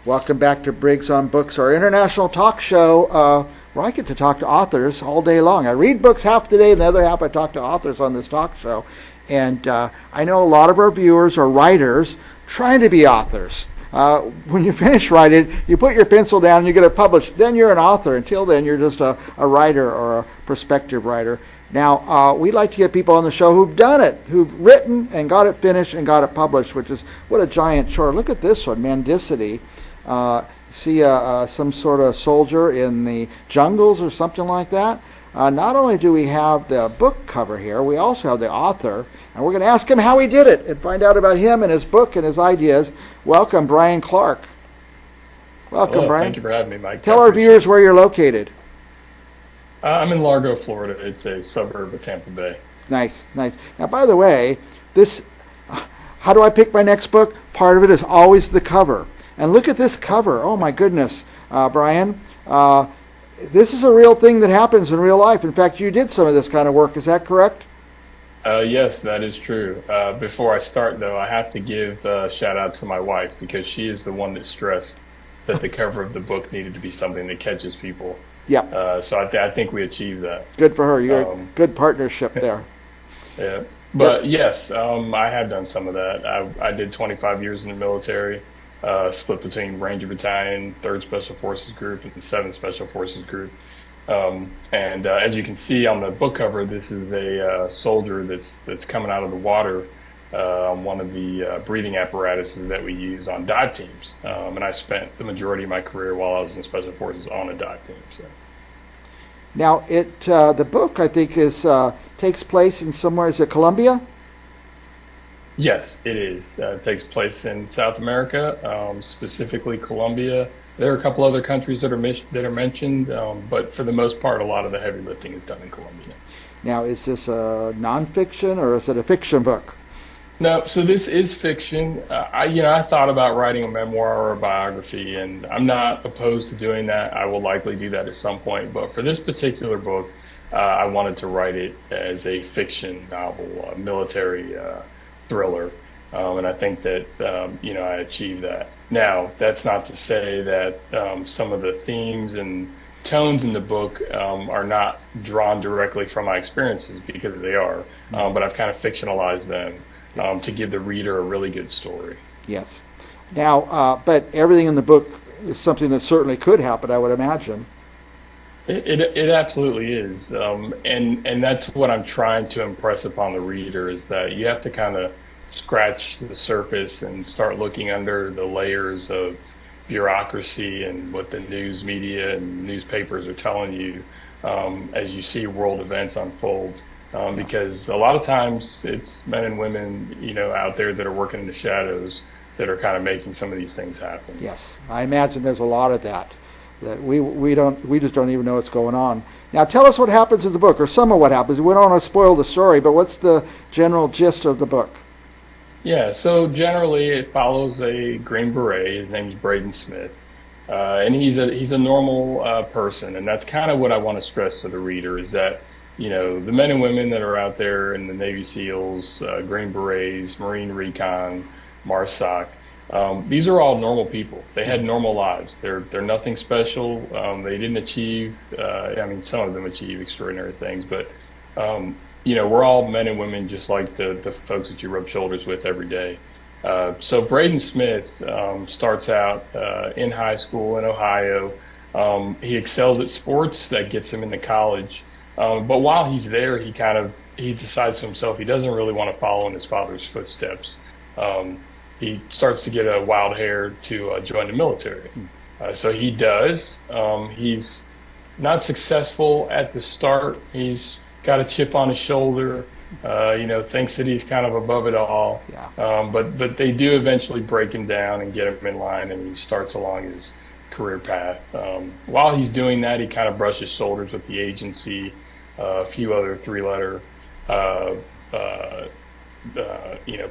Welcome back to Briggs on Books, our international talk show where I get to talk to authors all day long. I read books half the day, and the other half I talk to authors on this talk show. And I know a lot of our viewers are writers trying to be authors. When you finish writing, you put your pencil down and you get it published. Then you're an author. Until then, you're just a writer or a prospective writer. Now, we like to get people on the show who've done it, who've written and got it finished and got it published, which is what a giant chore. Look at this one, Mendacity. See some sort of soldier in the jungles or something like that. Not only do we have the book cover here, we also have the author, and we're going to ask him how he did it and find out about him and his book and his ideas. Welcome, Bryan Clark. Welcome, Hello, Bryan. thank you for having me, Mike. Tell our viewers where you're located. I'm in Largo, Florida. It's a suburb of Tampa Bay. Nice, nice. Now, by the way, how do I pick my next book? Part of it is always the cover. And look at this cover. Oh, my goodness, Bryan. This is a real thing that happens in real life. In fact, you did some of this kind of work. Is that correct? Yes, that is true. Before I start, though, I have to give a shout out to my wife because she is the one that stressed that the cover of the book needed to be something that catches people. Yeah. So I think we achieved that. Good for her. You're a good partnership there. Yeah. But yes, I have done some of that. I did 25 years in the military, split between Ranger Battalion, 3rd Special Forces Group, and the 7th Special Forces Group. And as you can see on the book cover, this is a soldier that's coming out of the water on one of the breathing apparatuses that we use on dive teams. And I spent the majority of my career while I was in Special Forces on a dive team. So. Now, the book, I think, takes place in somewhere, is it Colombia? Yes, it is. It takes place in South America, specifically Colombia. There are a couple other countries that are mentioned, but for the most part, a lot of the heavy lifting is done in Colombia. Now, is this a nonfiction or is it a fiction book? No, so this is fiction. I thought about writing a memoir or a biography, and I'm not opposed to doing that. I will likely do that at some point. But for this particular book, I wanted to write it as a fiction novel, a military thriller, and I think that I achieved that. Now, that's not to say that some of the themes and tones in the book are not drawn directly from my experiences, because they are, but I've kind of fictionalized them to give the reader a really good story. Yes. Now, but everything in the book is something that certainly could happen, I would imagine. It absolutely is, and that's what I'm trying to impress upon the reader, is that you have to kind of scratch the surface and start looking under the layers of bureaucracy and what the news media and newspapers are telling you as you see world events unfold. Because a lot of times it's men and women, out there that are working in the shadows that are kind of making some of these things happen. Yes, I imagine there's a lot of that we just don't even know what's going on. Now, tell us what happens in the book, or some of what happens. We don't want to spoil the story, but what's the general gist of the book? Yeah, so generally it follows a Green Beret. His name's Braden Smith, and he's a normal person, and that's kind of what I want to stress to the reader, is that the men and women that are out there in the Navy SEALs, Green Berets, Marine Recon, MARSOC, these are all normal people. They had normal lives. They're nothing special. They didn't achieve. Some of them achieve extraordinary things, but we're all men and women just like the folks that you rub shoulders with every day. So Braden Smith starts out in high school in Ohio. He excels at sports. That gets him into college. But while he's there, he decides to himself he doesn't really want to follow in his father's footsteps. He starts to get a wild hair to join the military. So he does. He's not successful at the start. He's got a chip on his shoulder, thinks that he's kind of above it all. Yeah. But they do eventually break him down and get him in line, and he starts along his career path. While he's doing that, he kind of brushes shoulders with the agency, a few other three-letter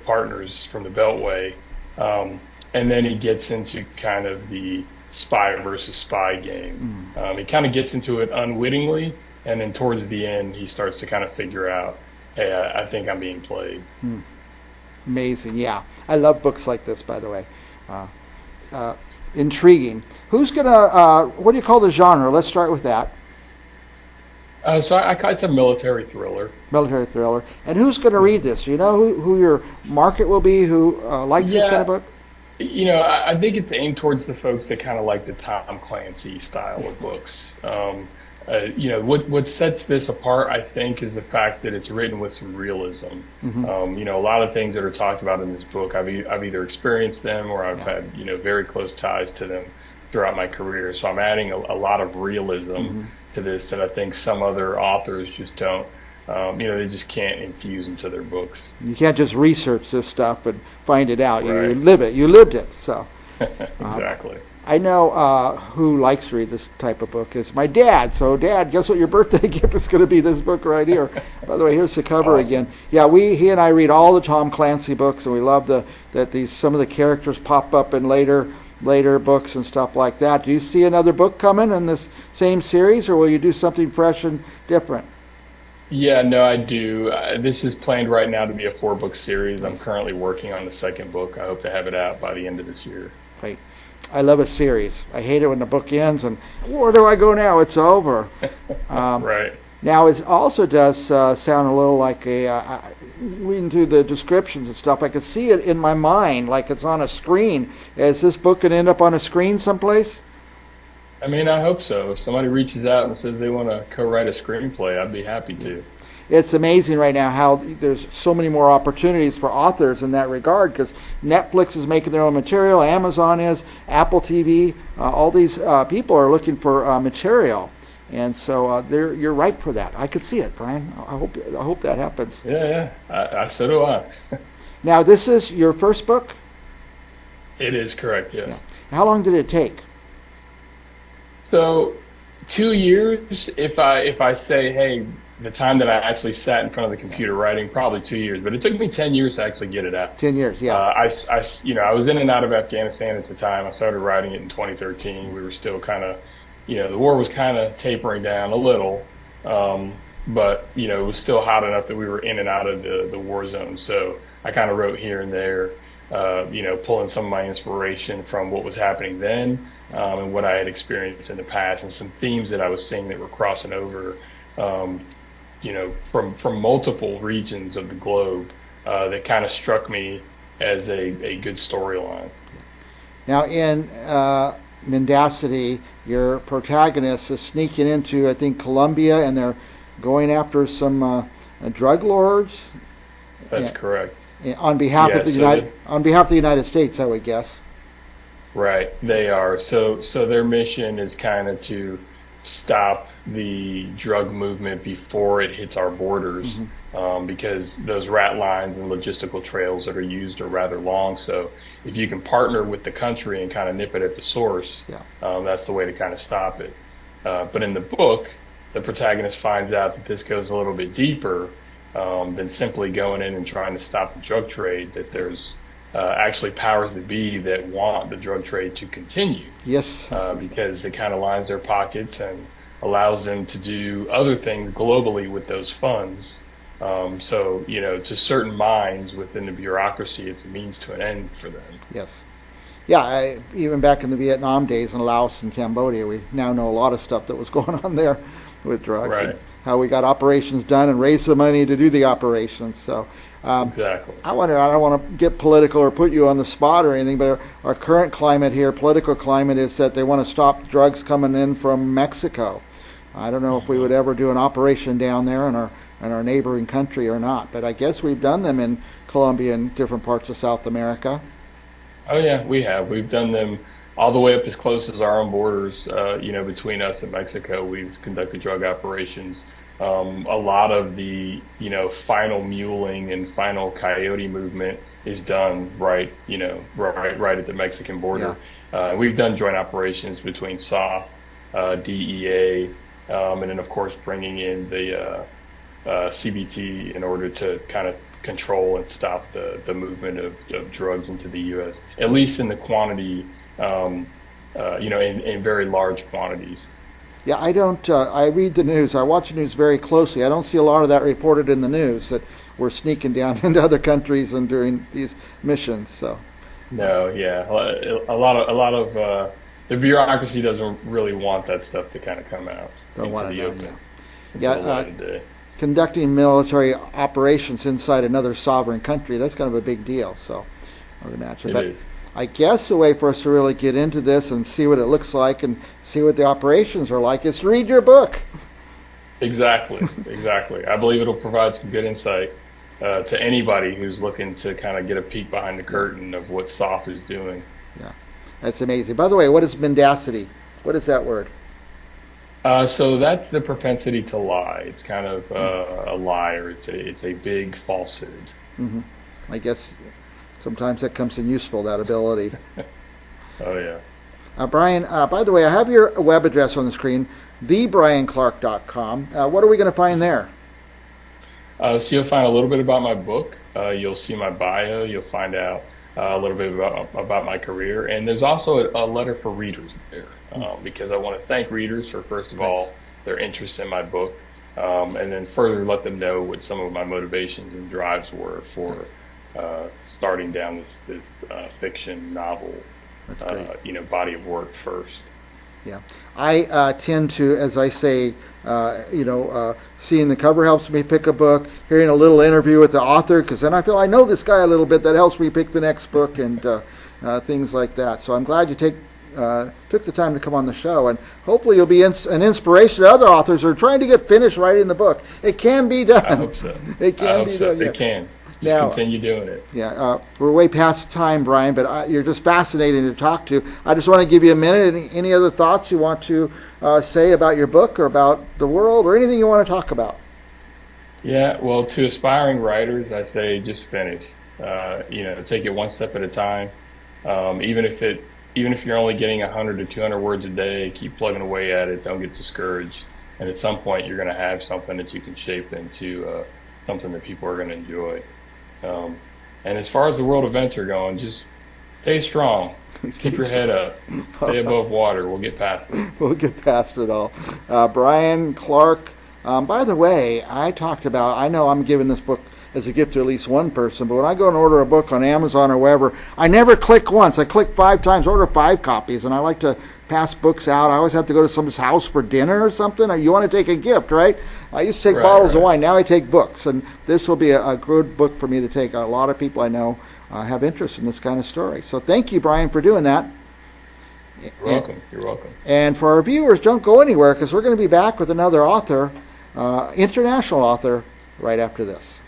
partners from the Beltway, and then he gets into kind of the spy versus spy game. He kind of gets into it unwittingly, and then towards the end, he starts to kind of figure out, hey, I think I'm being played. Amazing, yeah. I love books like this, by the way. intriguing. Who's gonna? What do you call the genre? Let's start with that. It's a military thriller. Military thriller. And who's going to read this? You know who your market will be? Who likes this kind of Yeah, book? I think it's aimed towards the folks that kind of like the Tom Clancy style of books. What sets this apart, I think, is the fact that it's written with some realism. Hmm. A lot of things that are talked about in this book, I've either experienced them or I've Yeah. had, very close ties to them throughout my career. So I'm adding a lot of realism Hmm. to this that I think some other authors just don't. They just can't infuse into their books. You can't just research this stuff and find it out. You Right. live it. You lived it. So Exactly. I know who likes to read this type of book is my dad. So, Dad, guess what your birthday gift is going to be? This book right here. By the way, here's the cover again. Awesome. Yeah, he and I read all the Tom Clancy books, and we love that some of the characters pop up in later books and stuff like that. Do you see another book coming in this same series, or will you do something fresh and different? Yeah, no, I do. This is planned right now to be a 4-book series. I'm currently working on the second book. I hope to have it out by the end of this year. Great. I love a series. I hate it when the book ends and where do I go now? It's over. Um, Right. Now it also does sound a little like reading through the descriptions and stuff. I can see it in my mind, like it's on a screen. Is this book going to end up on a screen someplace? I mean, I hope so. If somebody reaches out and says they want to co-write a screenplay, I'd be happy to. It's amazing right now how there's so many more opportunities for authors in that regard because Netflix is making their own material, Amazon is, Apple TV, all these people are looking for material. And so you're right for that. I could see it, Brian. I hope that happens. Yeah, yeah. So do I. Now, this is your first book? It is correct, Yeah. yes. How long did it take? So 2 years, if I say, hey, the time that I actually sat in front of the computer writing, probably 2 years, but it took me 10 years to actually get it out. 10 years, yeah. I was in and out of Afghanistan at the time. I started writing it in 2013. We were still kind of, the war was kind of tapering down a little, but it was still hot enough that we were in and out of the war zone. So I kind of wrote here and there, pulling some of my inspiration from what was happening then, and what I had experienced in the past, and some themes that I was seeing that were crossing over. From multiple regions of the globe, that kind of struck me as a good storyline. Now, in Mendacity, your protagonist is sneaking into, I think, Colombia, and they're going after some drug lords. That's Yeah, correct. on behalf Yeah, of the so United States, I would guess. right, they are. So their mission is kind of to stop the drug movement before it hits our borders, because those rat lines and logistical trails that are used are rather long. So if you can partner with the country and kind of nip it at the source, Yeah. that's the way to kind of stop it. But in the book, the protagonist finds out that this goes a little bit deeper, than simply going in and trying to stop the drug trade, that there's actually powers that be that want the drug trade to continue, Yes. because it kind of lines their pockets and allows them to do other things globally with those funds. To certain minds within the bureaucracy, it's a means to an end for them. Yes. Yeah, even back in the Vietnam days in Laos and Cambodia, we now know a lot of stuff that was going on there with drugs and Right. how we got operations done and raised the money to do the operations. So Exactly. I don't want to get political or put you on the spot or anything, but our current climate here, political climate, is that they want to stop drugs coming in from Mexico. I don't know if we would ever do an operation down there in our neighboring country or not, but I guess we've done them in Colombia and different parts of South America. Oh yeah, we have. We've done them all the way up as close as our own borders. Between us and Mexico, we've conducted drug operations. A lot of the final muling and final coyote movement is done right at the Mexican border. We've done joint operations between SOF, DEA, and then of course bringing in the CBT in order to kind of control and stop the movement of drugs into the U.S. At least in the quantity, in very large quantities. Yeah, I don't. I read the news. I watch the news very closely. I don't see a lot of that reported in the news that we're sneaking down into other countries and during these missions. So, No, yeah, a lot of the bureaucracy doesn't really want that stuff to kind of come out Don't into want to the know. Yeah. open, into Yeah. the light of day. Conducting military operations inside another sovereign country, that's kind of a big deal. So I would imagine. It But is. I guess the way for us to really get into this and see what it looks like and see what the operations are like is to read your book. Exactly, exactly. I believe it'll provide some good insight to anybody who's looking to kind of get a peek behind the curtain of what SOF is doing. Yeah, that's amazing. By the way, what is mendacity? What is that word? So that's the propensity to lie. It's kind of a liar. It's a big falsehood. Hmm. I guess sometimes that comes in useful, that ability. Oh yeah. Brian, by the way, I have your web address on the screen, thebryanclark.com. What are we going to find there? So you'll find a little bit about my book. You'll see my bio. You'll find out a little bit about my career. And there's also a letter for readers there because I want to thank readers for, first of Nice. all, their interest in my book, and then further let them know what some of my motivations and drives were for starting down this fiction novel, That's great. body of work first. Yeah, I tend to, as I say, seeing the cover helps me pick a book. Hearing a little interview with the author, because then I feel I know this guy a little bit. That helps me pick the next book and things like that. So I'm glad you took the time to come on the show, and hopefully you'll be an inspiration to other authors who are trying to get finished writing the book. It can be done. I hope so. It can I hope be so. done. Yeah. It can. Just Now, continue doing it. yeah, we're way past time, Brian, but you're just fascinating to talk to. I just want to give you a minute. Any other thoughts you want to say about your book or about the world or anything you want to talk about? Yeah, well, to aspiring writers, I say just finish. Take it one step at a time. Even if you're only getting 100 to 200 words a day, keep plugging away at it. Don't get discouraged. And at some point, you're going to have something that you can shape into something that people are going to enjoy. Um, and as far as the world events are going, just stay strong. Keep your head up. Stay above water. We'll get past it. We'll get past it all. Bryan Clark, by the way, I know I'm giving this book as a gift to at least one person, but when I go and order a book on Amazon or wherever, I never click once. I click 5 times, order 5 copies, and I like to pass books out. I always have to go to someone's house for dinner or something. Or you want to take a gift, right? I used to take Right, bottles of right. wine. Now I take books, and this will be a good book for me to take. A lot of people I know have interest in this kind of story. So thank you, Brian, for doing that. You're welcome. You're welcome. And for our viewers, don't go anywhere because we're going to be back with another author, international author, right after this.